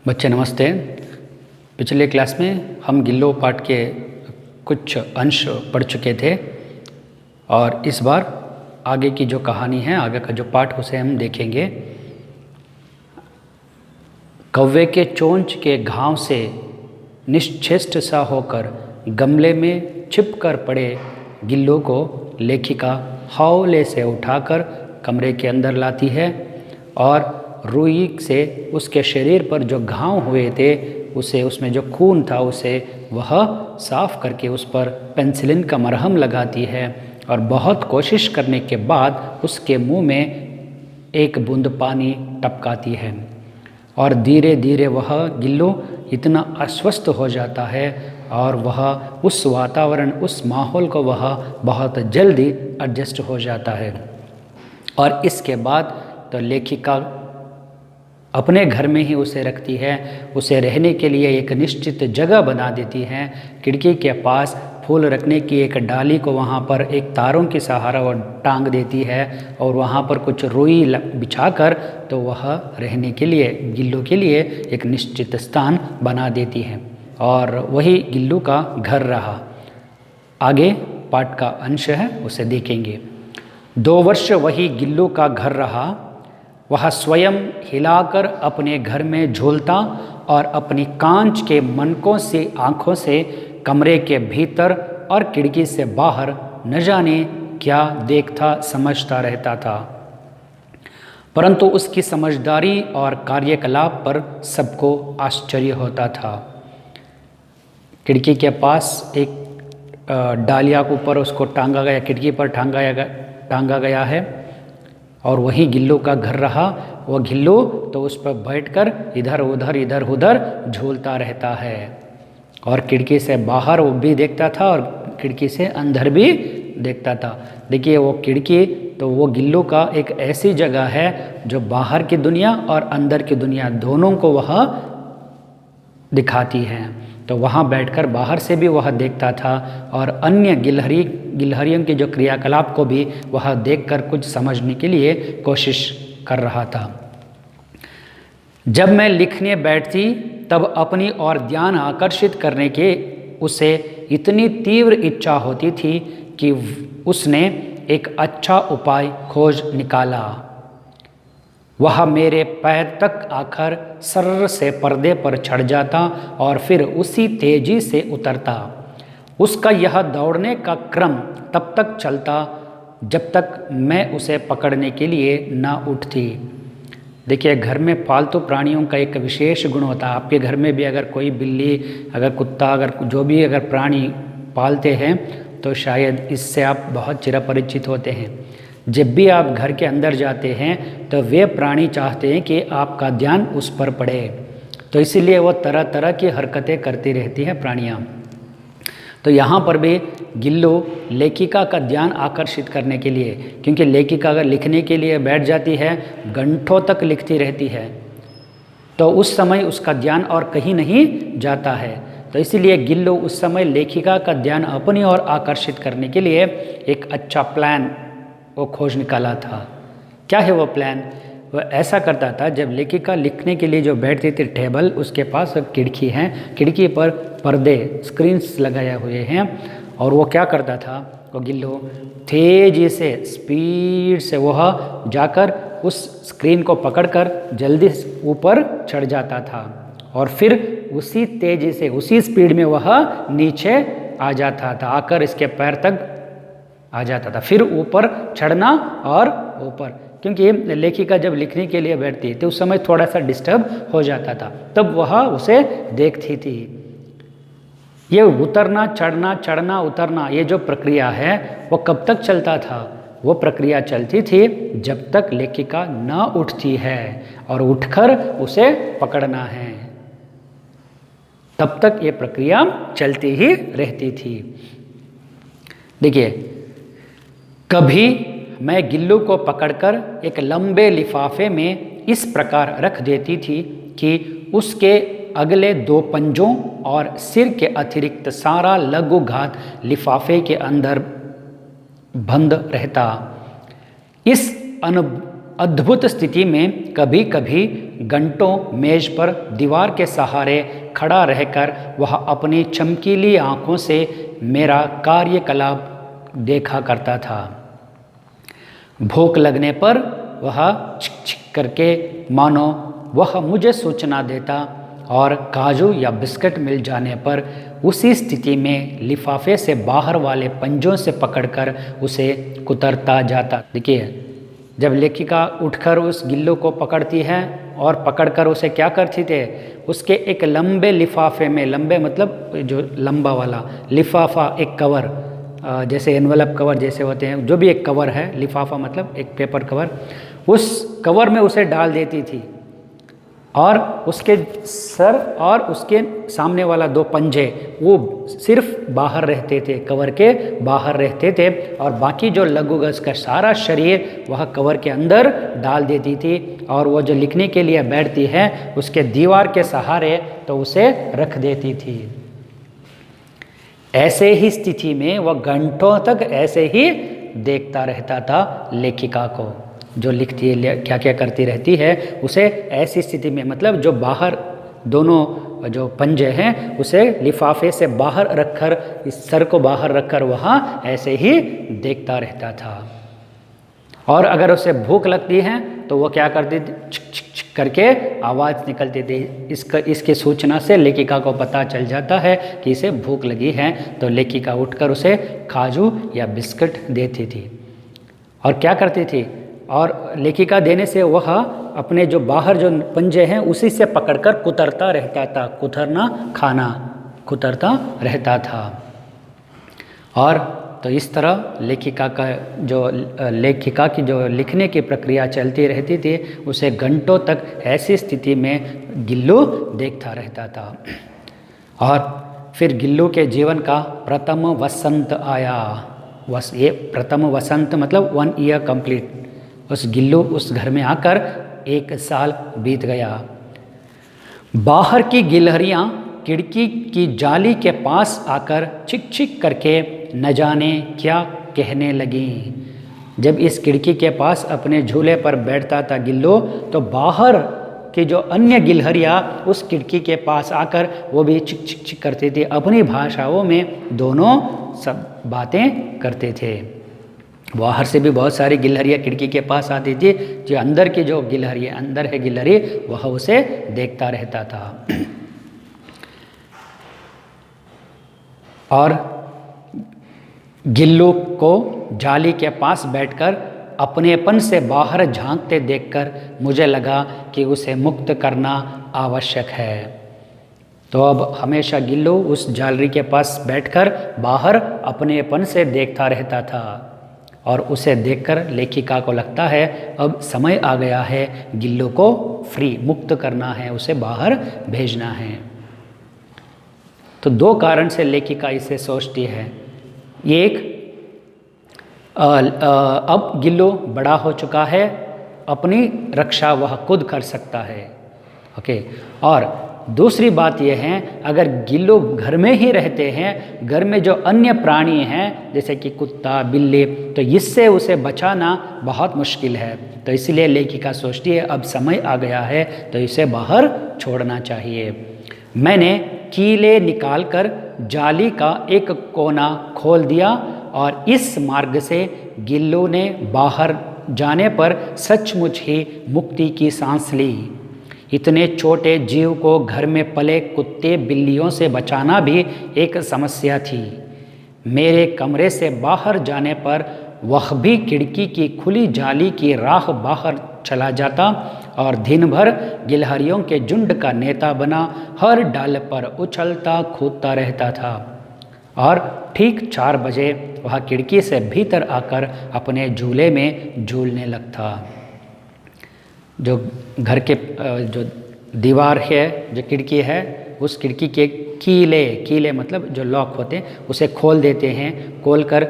बच्चे नमस्ते। पिछले क्लास में हम गिल्लो पाठ के कुछ अंश पढ़ चुके थे और इस बार आगे की जो कहानी है, आगे का जो पाठ, उसे हम देखेंगे। कौवे के चोंच के घाव से निश्चेष्ट सा होकर गमले में छिपकर पड़े गिल्लो को लेखिका हौले से उठाकर कमरे के अंदर लाती है और रुई से उसके शरीर पर जो घाव हुए थे उसे, उसमें जो खून था उसे वह साफ करके उस पर पेंसिलिन का मरहम लगाती है और बहुत कोशिश करने के बाद उसके मुंह में एक बूंद पानी टपकाती है और धीरे धीरे वह गिल्लो इतना अस्वस्थ हो जाता है और वह उस वातावरण, उस माहौल को वह बहुत जल्दी एडजस्ट हो जाता है। और इसके बाद तो लेखिका अपने घर में ही उसे रखती है, उसे रहने के लिए एक निश्चित जगह बना देती है। खिड़की के पास फूल रखने की एक डाली को वहाँ पर एक तारों के सहारा वो टांग देती है और वहाँ पर कुछ रुई बिछाकर तो वह रहने के लिए, गिल्लू के लिए एक निश्चित स्थान बना देती है और वही गिल्लू का घर रहा। आगे पाठ का अंश है, उसे देखेंगे। 2 वर्ष वही गिल्लू का घर रहा। वह स्वयं हिलाकर अपने घर में झूलता और अपनी कांच के मनकों से आँखों से कमरे के भीतर और खिड़की से बाहर न जाने क्या देखता समझता रहता था, परंतु उसकी समझदारी और कार्यकलाप पर सबको आश्चर्य होता था। खिड़की के पास एक डालिया के ऊपर उसको टांगा गया, खिड़की पर टांगा गया है और वही गिल्लू का घर रहा। वो गिल्लू तो उस पर बैठकर इधर उधर झूलता रहता है और खिड़की से बाहर वो भी देखता था और खिड़की से अंदर भी देखता था। देखिए, वो खिड़की तो वो गिल्लू का एक ऐसी जगह है जो बाहर की दुनिया और अंदर की दुनिया दोनों को वह दिखाती है। तो वहाँ बैठकर बाहर से भी वह देखता था और अन्य गिलहरियों के जो क्रियाकलाप को भी वह देखकर कुछ समझने के लिए कोशिश कर रहा था। जब मैं लिखने बैठती तब अपनी ओर ध्यान आकर्षित करने के उसे इतनी तीव्र इच्छा होती थी कि उसने एक अच्छा उपाय खोज निकाला। वह मेरे पैर तक आकर सर्र से पर्दे पर चढ़ जाता और फिर उसी तेजी से उतरता। उसका यह दौड़ने का क्रम तब तक चलता जब तक मैं उसे पकड़ने के लिए न उठती। देखिए, घर में पालतू प्राणियों का एक विशेष गुण होता है। आपके घर में भी अगर कोई बिल्ली, अगर कुत्ता, अगर जो भी अगर प्राणी पालते हैं तो शायद इससे आप बहुत चिरपरिचित होते हैं। जब भी आप घर के अंदर जाते हैं तो वे प्राणी चाहते हैं कि आपका ध्यान उस पर पड़े, तो इसीलिए वो तरह तरह की हरकतें करती रहती हैं प्राणियाँ। तो यहाँ पर भी गिल्लू लेखिका का ध्यान आकर्षित करने के लिए, क्योंकि लेखिका अगर लिखने के लिए बैठ जाती है, घंटों तक लिखती रहती है, तो उस समय उसका ध्यान और कहीं नहीं जाता है। तो इसीलिए गिल्लू उस समय लेखिका का ध्यान अपनी ओर आकर्षित करने के लिए एक अच्छा प्लान वो खोज निकाला था। क्या है वो प्लान? वह ऐसा करता था, जब लेखिका लिखने के लिए जो बैठती थी टेबल, उसके पास खिड़की है, खिड़की पर पर्दे, स्क्रीन्स लगाए हुए हैं, और वो क्या करता था, वो गिल्लू तेजी से, स्पीड से वह जाकर उस स्क्रीन को पकड़कर जल्दी ऊपर चढ़ जाता था और फिर उसी तेजी से, उसी स्पीड में वह नीचे आ जाता था, आकर इसके पैर तक आ जाता था, फिर ऊपर चढ़ना और ऊपर, क्योंकि लेखिका जब लिखने के लिए बैठती तो उस समय थोड़ा सा डिस्टर्ब हो जाता था, तब वह उसे देखती थी। ये उतरना चढ़ना उतरना, ये जो प्रक्रिया है वो कब तक चलता था? वो प्रक्रिया चलती थी जब तक लेखिका न उठती है और उठकर उसे पकड़ना है, तब तक ये प्रक्रिया चलती ही रहती थी। देखिए, कभी मैं गिल्लू को पकड़कर एक लंबे लिफाफे में इस प्रकार रख देती थी कि उसके अगले 2 पंजों और सिर के अतिरिक्त सारा लघुघात लिफाफे के अंदर बंद रहता। इस अद्भुत स्थिति में कभी कभी घंटों मेज पर दीवार के सहारे खड़ा रहकर वह अपनी चमकीली आँखों से मेरा कार्यकलाप देखा करता था। भूख लगने पर वह छिक छिक करके मानो वह मुझे सूचना देता और काजू या बिस्किट मिल जाने पर उसी स्थिति में लिफाफे से बाहर वाले पंजों से पकड़कर उसे कुतरता जाता। देखिए, जब लेखिका उठकर उस गिल्लू को पकड़ती है और पकड़कर उसे क्या करती थे, उसके एक लंबे लिफाफे में, लंबे मतलब जो लंबा वाला लिफाफा, एक कवर, जैसे एनवलप कवर जैसे होते हैं, जो भी एक कवर है, लिफाफा मतलब एक पेपर कवर, उस कवर में उसे डाल देती थी और उसके सर और उसके सामने वाला 2 पंजे वो सिर्फ बाहर रहते थे, कवर के बाहर रहते थे, और बाकी जो लघुगज का सारा शरीर वह कवर के अंदर डाल देती थी। और वो जो लिखने के लिए बैठती है उसके दीवार के सहारे तो उसे रख देती थी। ऐसे ही स्थिति में वह घंटों तक ऐसे ही देखता रहता था लेखिका को, जो लिखती है, क्या क्या करती रहती है, उसे ऐसी स्थिति में, मतलब जो बाहर दोनों जो पंजे हैं उसे लिफाफे से बाहर रखकर, इस सर को बाहर रखकर वहाँ ऐसे ही देखता रहता था। और अगर उसे भूख लगती है तो वो क्या करती थी, छिक छिक छिक करके आवाज़ निकलती थी। इसकी सूचना से लेखिका को पता चल जाता है कि इसे भूख लगी है, तो लेखिका उठकर उसे काजू या बिस्किट देती थी। और क्या करती थी, और लेखिका देने से वह अपने जो बाहर जो पंजे हैं उसी से पकड़कर कुतरता रहता था, कुतरना खाना, कुतरता रहता था। और तो इस तरह लेखिका की जो लिखने की प्रक्रिया चलती रहती थी, उसे घंटों तक ऐसी स्थिति में गिल्लू देखता रहता था। और फिर गिल्लू के जीवन का प्रथम वसंत आया। ये प्रथम वसंत मतलब 1 ईयर कंप्लीट। उस गिल्लू उस घर में आकर 1 साल बीत गया। बाहर की गिलहरियाँ खिड़की की जाली के पास आकर छिक छिक करके न जाने क्या कहने लगीं। जब इस खिड़की के पास अपने झूले पर बैठता था गिल्लू, तो बाहर की जो अन्य गिलहरियाँ उस खिड़की के पास आकर वो भी चिक चिक चिक करते थे, अपनी भाषाओं में दोनों सब बातें करते थे। बाहर से भी बहुत सारी गिलहरियाँ खिड़की के पास आती थी, जो अंदर की जो गिलहरी अंदर है गिलहरी, वह उसे देखता रहता था। और गिल्लू को जाली के पास बैठकर अपनेपन से बाहर झांकते देखकर मुझे लगा कि उसे मुक्त करना आवश्यक है। तो अब हमेशा गिल्लू उस जालरी के पास बैठकर बाहर अपनेपन से देखता रहता था, और उसे देखकर लेखिका को लगता है अब समय आ गया है, गिल्लू को फ्री मुक्त करना है, उसे बाहर भेजना है। तो 2 कारण से लेखिका इसे सोचती है। एक, अब गिल्लू बड़ा हो चुका है, अपनी रक्षा वह खुद कर सकता है, ओके। और दूसरी बात यह है, अगर गिल्लू घर में ही रहते हैं, घर में जो अन्य प्राणी हैं जैसे कि कुत्ता बिल्ली, तो इससे उसे बचाना बहुत मुश्किल है। तो इसलिए लेखिका सोचती है अब समय आ गया है, तो इसे बाहर छोड़ना चाहिए। मैंने कीले निकालकर जाली का एक कोना खोल दिया और इस मार्ग से गिल्लू ने बाहर जाने पर सचमुच ही मुक्ति की सांस ली। इतने छोटे जीव को घर में पले कुत्ते बिल्लियों से बचाना भी एक समस्या थी। मेरे कमरे से बाहर जाने पर वह भी खिड़की की खुली जाली की राह बाहर चला जाता और दिन भर गिलहरियों के झुंड का नेता बना हर डाल पर उछलता कूदता रहता था। और ठीक 4 बजे वह खिड़की से भीतर आकर अपने झूले में झूलने लगता। जो घर के जो दीवार है, जो खिड़की है, उस खिड़की के कीले मतलब जो लॉक होते हैं उसे खोल देते हैं। खोलकर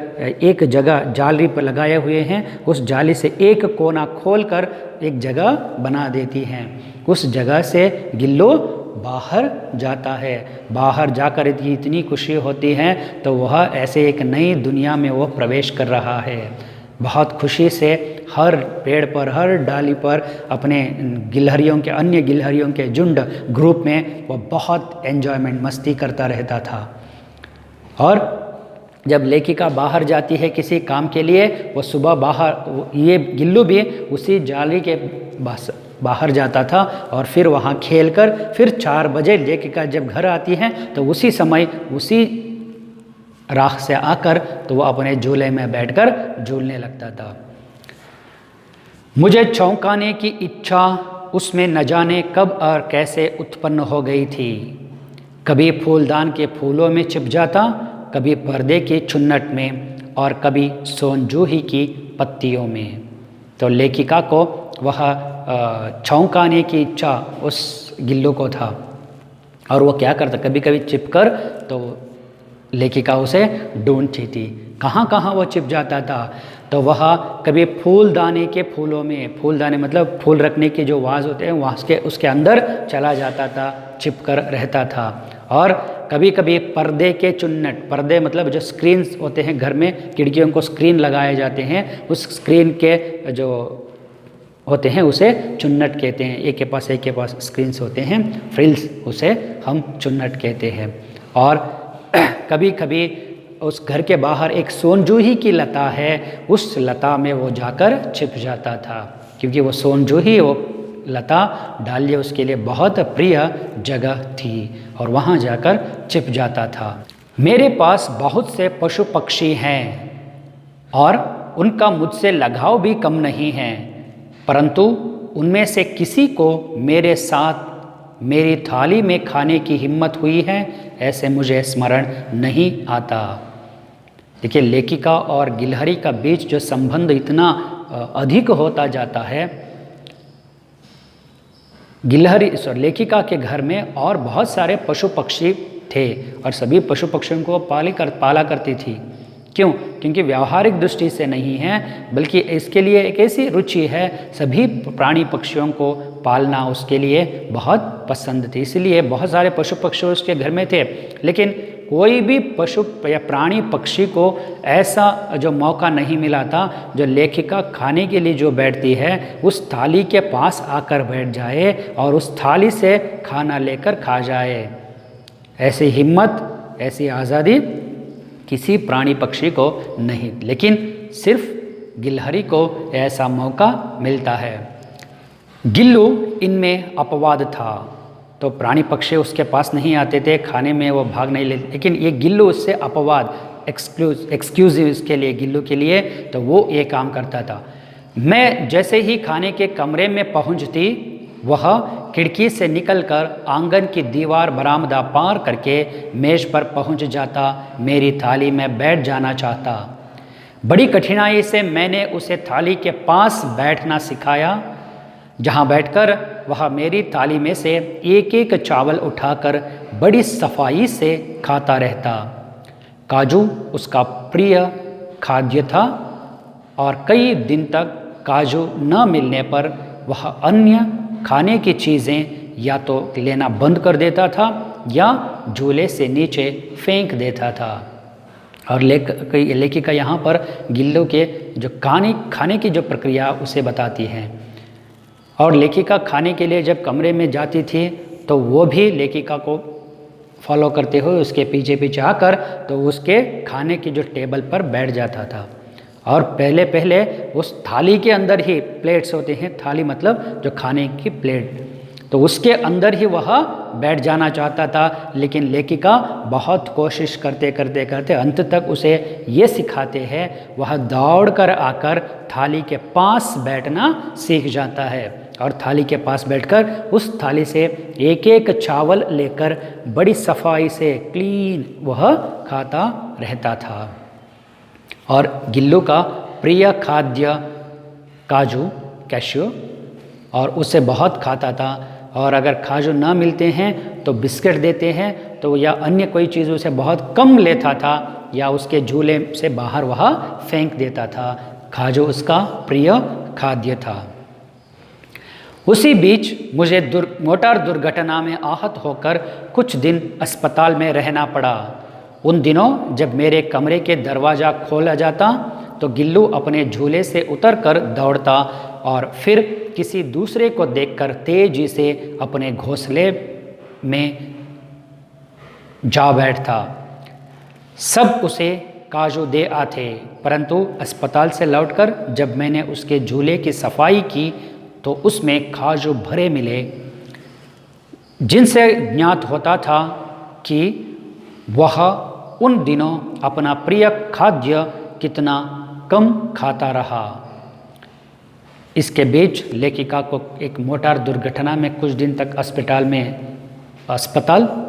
एक जगह जाली पर लगाए हुए हैं, उस जाली से एक कोना खोलकर एक जगह बना देती हैं। उस जगह से गिल्लू बाहर जाता है। बाहर जाकर इतनी खुशी होती है, तो वह ऐसे एक नई दुनिया में वो प्रवेश कर रहा है। बहुत खुशी से हर पेड़ पर, हर डाली पर अपने गिलहरियों के, अन्य गिलहरियों के झुंड, ग्रुप में वो बहुत एंजॉयमेंट, मस्ती करता रहता था। और जब लेखिका बाहर जाती है किसी काम के लिए, वो सुबह बाहर, ये गिल्लू भी उसी जाली के बाहर जाता था और फिर वहाँ खेलकर फिर 4 बजे लेखिका जब घर आती है तो उसी समय, उसी राह से आकर तो वो अपने झूले में बैठकर झूलने लगता था। मुझे चौंकाने की इच्छा उसमें न जाने कब और कैसे उत्पन्न हो गई थी। कभी फूलदान के फूलों में छिप जाता, कभी पर्दे की चुन्नट में और कभी सोनजूही की पत्तियों में। तो लेखिका को वह चौंकाने की इच्छा उस गिल्लू को था और वो क्या करता, कभी कभी छिपकर तो लेखिका उसे ढूंढती थी। कहाँ कहाँ वो छिप जाता था, तो वह कभी फूलदाने के फूलों में, फूलदाने मतलब फूल रखने के जो वाज होते हैं वहाँ उसके अंदर चला जाता था, छिपकर रहता था। और कभी कभी पर्दे के चुन्नट, पर्दे मतलब जो स्क्रीन्स होते हैं घर में, खिड़कियों को स्क्रीन लगाए जाते हैं, उस स्क्रीन के जो होते हैं उसे चुन्नट कहते हैं। एक के पास स्क्रीन्स होते हैं, फ्रिल्स, उसे हम चुन्नट कहते हैं। और कभी कभी उस घर के बाहर एक सोनजूही की लता है, उस लता में वो जाकर छिप जाता था, क्योंकि वो सोनजूही, वो लता डालिए उसके लिए बहुत प्रिय जगह थी और वहाँ जाकर छिप जाता था। मेरे पास बहुत से पशु पक्षी हैं और उनका मुझसे लगाव भी कम नहीं है, परंतु उनमें से किसी को मेरे साथ मेरी थाली में खाने की हिम्मत हुई है, ऐसे मुझे स्मरण नहीं आता। देखिए, लेखिका और गिलहरी का बीच जो संबंध इतना अधिक होता जाता है। लेखिका के घर में और बहुत सारे पशु पक्षी थे और सभी पशु पक्षियों को पाला करती थी। क्यों? क्योंकि व्यावहारिक दृष्टि से नहीं है, बल्कि इसके लिए एक ऐसी रुचि है, सभी प्राणी पक्षियों को पालना उसके लिए बहुत पसंद थी, इसलिए बहुत सारे पशु पक्षी उसके घर में थे। लेकिन कोई भी पशु या प्राणी पक्षी को ऐसा जो मौका नहीं मिला था जो लेखिका खाने के लिए जो बैठती है उस थाली के पास आकर बैठ जाए और उस थाली से खाना लेकर खा जाए। ऐसी हिम्मत, ऐसी आज़ादी किसी प्राणी पक्षी को नहीं, लेकिन सिर्फ गिलहरी को ऐसा मौका मिलता है। गिल्लू इनमें अपवाद था, तो प्राणी पक्षी उसके पास नहीं आते थे, खाने में वो भाग नहीं लेते, लेकिन ये गिल्लू उससे अपवाद, एक्सक्लूसिव इसके लिए, गिल्लू के लिए, तो वो ये काम करता था। मैं जैसे ही खाने के कमरे में पहुंचती, वह खिड़की से निकलकर आंगन की दीवार, बरामदा पार करके मेज पर पहुंच जाता, मेरी थाली में बैठ जाना चाहता। बड़ी कठिनाई से मैंने उसे थाली के पास बैठना सिखाया, जहां बैठकर वह मेरी थाली में से एक एक चावल उठाकर बड़ी सफाई से खाता रहता। काजू उसका प्रिय खाद्य था और कई दिन तक काजू न मिलने पर वह अन्य खाने की चीज़ें या तो लेना बंद कर देता था या झूले से नीचे फेंक देता था। और लेखिका यहाँ पर गिल्लू के जो खाने की जो प्रक्रिया उसे बताती है। और लेखिका खाने के लिए जब कमरे में जाती थी तो वो भी लेखिका को फॉलो करते हुए उसके पीछे पीछे आकर तो उसके खाने की जो टेबल पर बैठ जाता था। और पहले पहले उस थाली के अंदर ही, प्लेट्स होते हैं, थाली मतलब जो खाने की प्लेट, तो उसके अंदर ही वह बैठ जाना चाहता था। लेकिन लेखिका बहुत कोशिश करते करते करते अंत तक उसे ये सिखाते हैं, वह दौड़ कर आकर थाली के पास बैठना सीख जाता है और थाली के पास बैठकर उस थाली से एक एक चावल लेकर बड़ी सफाई से क्लीन वह खाता रहता था। और गिल्लू का प्रिय खाद्य काजू, कैश्यू, और उसे बहुत खाता था। और अगर काजू ना मिलते हैं तो बिस्किट देते हैं, तो या अन्य कोई चीज़ उसे बहुत कम लेता था या उसके झूले से बाहर वह फेंक देता था। काजू उसका प्रिय खाद्य था। उसी बीच मुझे मोटर दुर्घटना में आहत होकर कुछ दिन अस्पताल में रहना पड़ा। उन दिनों जब मेरे कमरे के दरवाज़ा खोला जाता तो गिल्लू अपने झूले से उतरकर दौड़ता और फिर किसी दूसरे को देखकर तेजी से अपने घोंसले में जा बैठता। सब उसे काजू दे आते, परंतु अस्पताल से लौटकर जब मैंने उसके झूले की सफाई की तो उसमें काजू भरे मिले, जिनसे ज्ञात होता था कि वह उन दिनों अपना प्रिय खाद्य कितना कम खाता रहा। इसके बीच लेखिका को एक मोटर दुर्घटना में कुछ दिन तक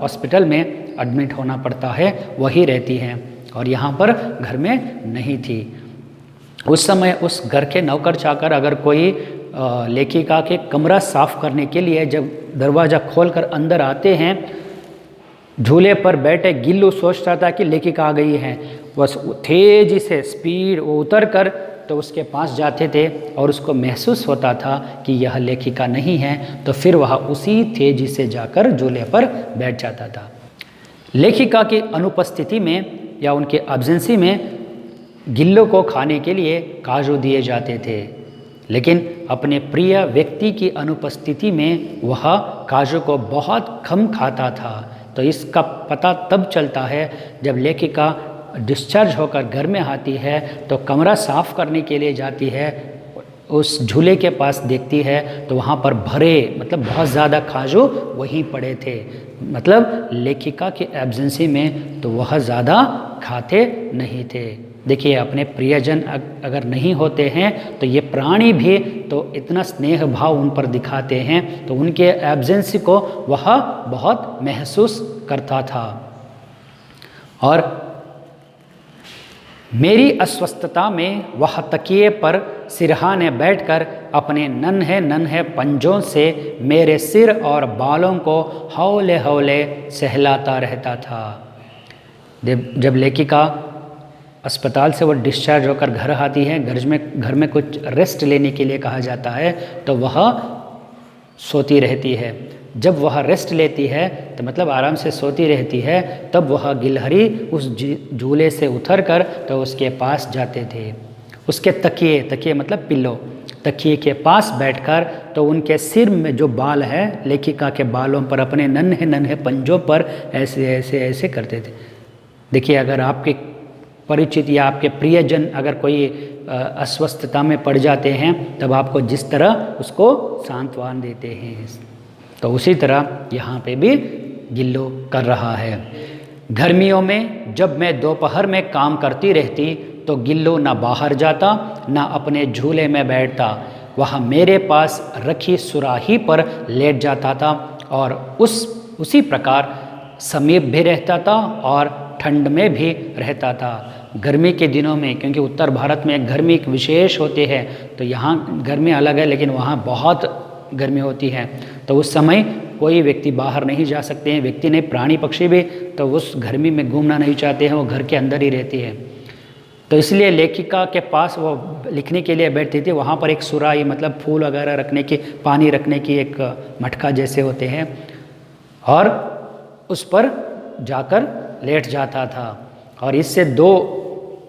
हॉस्पिटल में एडमिट होना पड़ता है, वही रहती हैं और यहाँ पर घर में नहीं थी। उस समय उस घर के नौकर चाकर अगर कोई लेखिका के कमरा साफ करने के लिए जब दरवाज़ा खोलकर अंदर आते हैं, झूले पर बैठे गिल्लू सोचता था कि लेखिका आ गई है, बस तेजी से स्पीड वो उतर कर तो उसके पास जाते थे और उसको महसूस होता था कि यह लेखिका नहीं है, तो फिर वह उसी तेजी से जाकर झूले पर बैठ जाता था। लेखिका की अनुपस्थिति में या उनके एब्सेंसी में गिल्लू को खाने के लिए काजू दिए जाते थे, लेकिन अपने प्रिय व्यक्ति की अनुपस्थिति में वह काजू को बहुत कम खाता था। तो इसका पता तब चलता है जब लेखिका डिस्चार्ज होकर घर में आती है तो कमरा साफ करने के लिए जाती है, उस झूले के पास देखती है तो वहाँ पर भरे मतलब बहुत ज़्यादा काजू वहीं पड़े थे। मतलब लेखिका की एब्सेंसी में तो वह ज़्यादा खाते नहीं थे। देखिए, अपने प्रियजन अगर नहीं होते हैं तो ये प्राणी भी तो इतना स्नेह भाव उन पर दिखाते हैं, तो उनके एब्सेंसी को वह बहुत महसूस करता था। और मेरी अस्वस्थता में वह तकिए पर सिरहाने बैठकर अपने नन्हे नन्हे पंजों से मेरे सिर और बालों को हौले हौले सहलाता रहता था। जब लेखिका अस्पताल से वो डिस्चार्ज होकर घर आती है, घर में कुछ रेस्ट लेने के लिए कहा जाता है, तो वह सोती रहती है। जब वह रेस्ट लेती है तो मतलब आराम से सोती रहती है, तब वह गिलहरी उस झूले से उतरकर तो उसके पास जाते थे। उसके तकिए मतलब पिल्लो, तकिए के पास बैठकर तो उनके सिर में जो बाल है लेखिका के बालों पर अपने नन्हे नन्हे पंजों पर ऐसे ऐसे ऐसे करते थे। देखिए, अगर आपके परिचित या आपके प्रियजन अगर कोई अस्वस्थता में पड़ जाते हैं तब आपको जिस तरह उसको सांत्वना देते हैं, तो उसी तरह यहाँ पे भी गिल्लू कर रहा है। गर्मियों में जब मैं दोपहर में काम करती रहती तो गिल्लू ना बाहर जाता ना अपने झूले में बैठता, वह मेरे पास रखी सुराही पर लेट जाता था और उसी प्रकार समीप भी रहता था और ठंड में भी रहता था। गर्मी के दिनों में, क्योंकि उत्तर भारत में गर्मी एक विशेष होती है, तो यहाँ गर्मी अलग है लेकिन वहाँ बहुत गर्मी होती है, तो उस समय कोई व्यक्ति बाहर नहीं जा सकते हैं, व्यक्ति नहीं प्राणी पक्षी भी तो उस गर्मी में घूमना नहीं चाहते हैं, वो घर के अंदर ही रहती है। तो इसलिए लेखिका के पास वो लिखने के लिए बैठती थी, वहाँ पर एक सुराही मतलब फूल वगैरह रखने की, पानी रखने की एक मटका जैसे होते हैं, और उस पर जाकर लेट जाता था। और इससे दो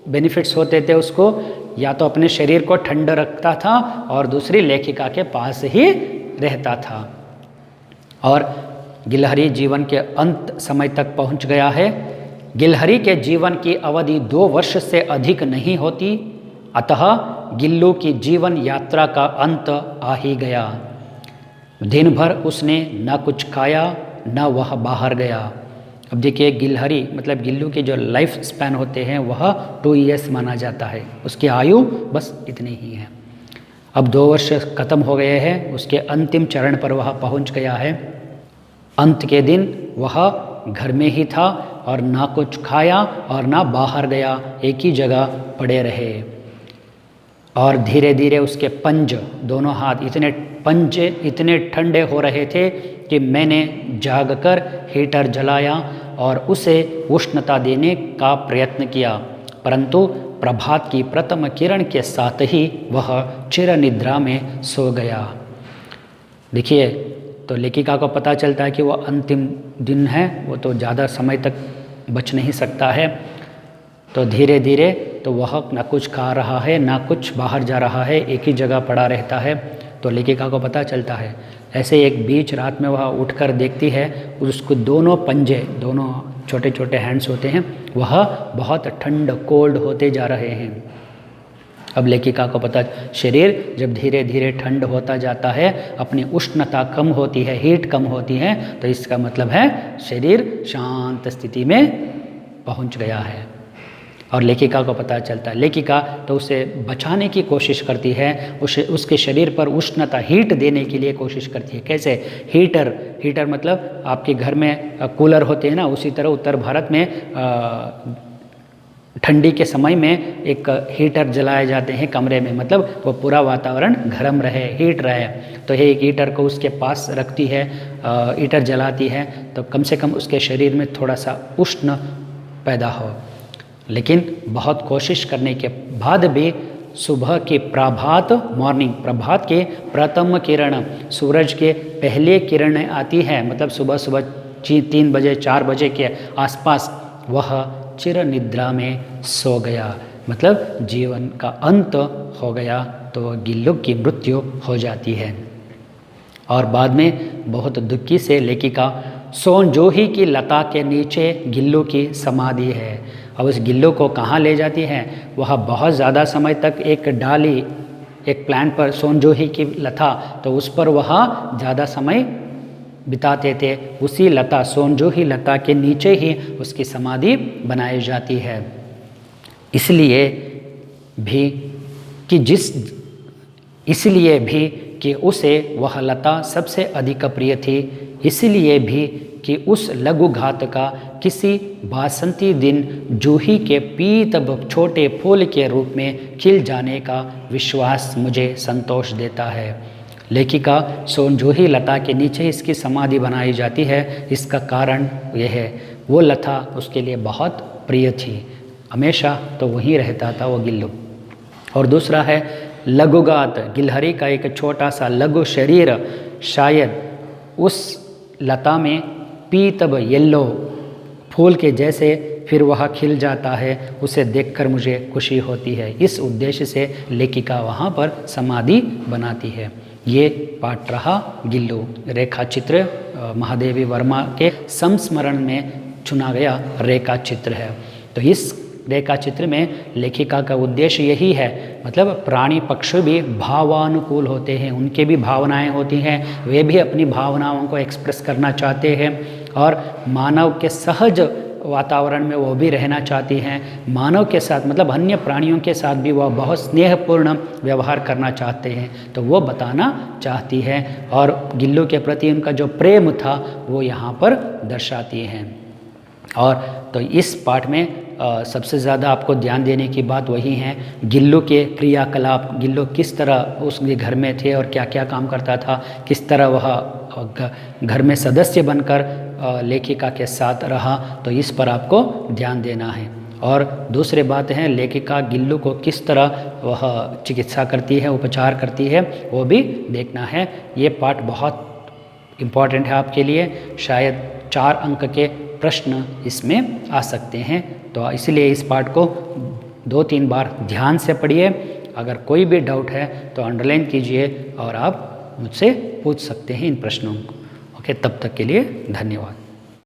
बेनिफिट्स होते थे उसको, या तो अपने शरीर को ठंडा रखता था और दूसरी लेखिका के पास ही रहता था। और गिलहरी जीवन के अंत समय तक पहुंच गया है। गिलहरी के जीवन की अवधि 2 वर्ष से अधिक नहीं होती, अतः गिल्लू की जीवन यात्रा का अंत आ ही गया। दिन भर उसने न कुछ खाया न वह बाहर गया। अब देखिए, गिलहरी मतलब गिल्लू के जो लाइफ स्पैन होते हैं वह 2 ईयर्स माना जाता है, उसकी आयु बस इतनी ही है। अब 2 वर्ष खत्म हो गए हैं, उसके अंतिम चरण पर वह पहुंच गया है। अंत के दिन वह घर में ही था और ना कुछ खाया और ना बाहर गया, एक ही जगह पड़े रहे। और धीरे धीरे उसके पंज, दोनों हाथ पंजे इतने ठंडे हो रहे थे कि मैंने जागकर हीटर जलाया और उसे उष्णता देने का प्रयत्न किया, परंतु प्रभात की प्रथम किरण के साथ ही वह चिर निद्रा में सो गया। देखिए, तो लेखिका को पता चलता है कि वह अंतिम दिन है, वो तो ज़्यादा समय तक बच नहीं सकता है, तो धीरे धीरे तो वह ना कुछ खा रहा है ना कुछ बाहर जा रहा है, एक ही जगह पड़ा रहता है। तो लेखिका को पता चलता है। ऐसे एक बीच रात में वह उठकर देखती है, उसको दोनों पंजे, दोनों छोटे छोटे हैंड्स होते हैं, वह बहुत ठंड कोल्ड होते जा रहे हैं। अब लेखिका को पता, शरीर जब धीरे धीरे ठंड होता जाता है, अपनी उष्णता कम होती है, हीट कम होती है, तो इसका मतलब है शरीर शांत स्थिति में पहुंच गया है। और लेखिका को पता चलता है। लेखिका तो उसे बचाने की कोशिश करती है, उसके शरीर पर उष्णता हीट देने के लिए कोशिश करती है। कैसे? हीटर मतलब आपके घर में कूलर होते हैं ना, उसी तरह उत्तर भारत में ठंडी के समय में एक हीटर जलाए जाते हैं कमरे में, मतलब वो पूरा वातावरण गर्म रहे, हीट रहे। तो ये एक हीटर को उसके पास रखती है, हीटर जलाती है, तो कम से कम उसके शरीर में थोड़ा सा उष्ण पैदा हो। लेकिन बहुत कोशिश करने के बाद भी सुबह के प्रभात के प्रथम किरण, सूरज के पहले किरणें आती है, मतलब सुबह सुबह 3 बजे 4 बजे के आसपास वह चिर निद्रा में सो गया, मतलब जीवन का अंत हो गया। तो गिल्लुक की मृत्यु हो जाती है। और बाद में बहुत दुखी से लेखिका सोनजोही की लता के नीचे गिल्लू की समाधि है। अब उस गिल्लू को कहाँ ले जाती है? वह बहुत ज़्यादा समय तक एक डाली, एक प्लांट पर, सोनजोही की लता, तो उस पर वह ज़्यादा समय बिताते थे। उसी लता, सोनजोही लता के नीचे ही उसकी समाधि बनाई जाती है। इसलिए भी कि उसे वह लता सबसे अधिक प्रिय थी, इसलिए भी कि उस लघु घात का किसी बासंती दिन जूही के पीत छोटे फूल के रूप में खिल जाने का विश्वास मुझे संतोष देता है। लेखिका सोनजोही लता के नीचे इसकी समाधि बनाई जाती है। इसका कारण यह है, वो लता उसके लिए बहुत प्रिय थी, हमेशा तो वहीं रहता था वो गिल्लू। और दूसरा है लघुगात, गिलहरी का एक छोटा सा लघु शरीर शायद उस लता में पीतब येलो फूल के जैसे फिर वह खिल जाता है, उसे देखकर मुझे खुशी होती है। इस उद्देश्य से लेखिका वहाँ पर समाधि बनाती है। ये पाठ रहा गिल्लू, रेखा चित्र महादेवी वर्मा के संस्मरण में चुना गया रेखा चित्र है। तो इस रेखा चित्र में लेखिका का उद्देश्य यही है, मतलब प्राणी पक्षी भी भावानुकूल होते हैं, उनके भी भावनाएं होती हैं, वे भी अपनी भावनाओं को एक्सप्रेस करना चाहते हैं और मानव के सहज वातावरण में वो भी रहना चाहती हैं। मानव के साथ, मतलब अन्य प्राणियों के साथ भी वह बहुत स्नेहपूर्ण व्यवहार करना चाहते हैं, तो वो बताना चाहती है। और गिल्लू के प्रति उनका जो प्रेम था वो यहाँ पर दर्शाती हैं। और तो इस पाठ में सबसे ज़्यादा आपको ध्यान देने की बात वही है, गिल्लू के क्रियाकलाप, गिल्लू किस तरह उसके घर में थे और क्या क्या काम करता था, किस तरह वह घर में सदस्य बनकर लेखिका के साथ रहा, तो इस पर आपको ध्यान देना है। और दूसरी बात है, लेखिका गिल्लू को किस तरह वह चिकित्सा करती है, उपचार करती है, वो भी देखना है। ये पाठ बहुत इम्पॉर्टेंट है आपके लिए, शायद 4 अंक के प्रश्न इसमें आ सकते हैं। तो इसलिए इस पाठ को 2-3 बार ध्यान से पढ़िए। अगर कोई भी डाउट है तो अंडरलाइन कीजिए और आप मुझसे पूछ सकते हैं इन प्रश्नों को। ओके, तब तक के लिए धन्यवाद।